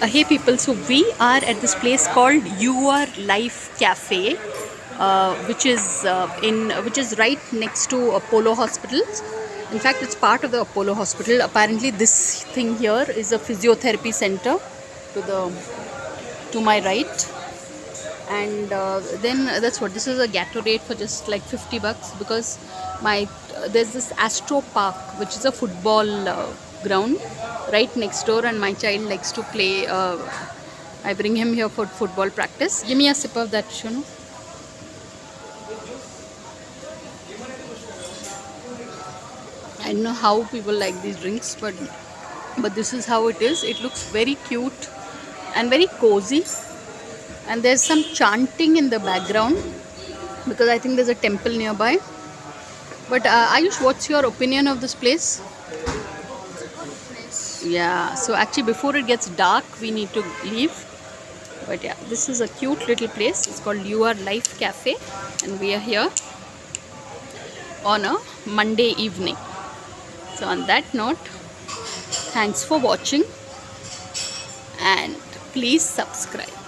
Hey people, so we are at this place called Your Life Cafe, which is right next to Apollo Hospitals. In fact, it's part of the Apollo Hospital. Apparently, this thing here is a physiotherapy center to my right, and then that's what this is, a Gatorade for just like $50 because my there's this Astro Park, which is a football ground right next door, and my child likes to play. I bring him here for football practice. Give me a sip of that, Shunu. I don't know how people like these drinks, but this is how it is. It looks very cute and very cozy, and there's some chanting in the background because I think there's a temple nearby. But Ayush, what's your opinion of this place? Yeah, so actually before it gets dark we need to leave, but yeah, this is a cute little place. It's called Your Life Cafe, and we are here on a Monday evening. So on that note, thanks for watching and please subscribe.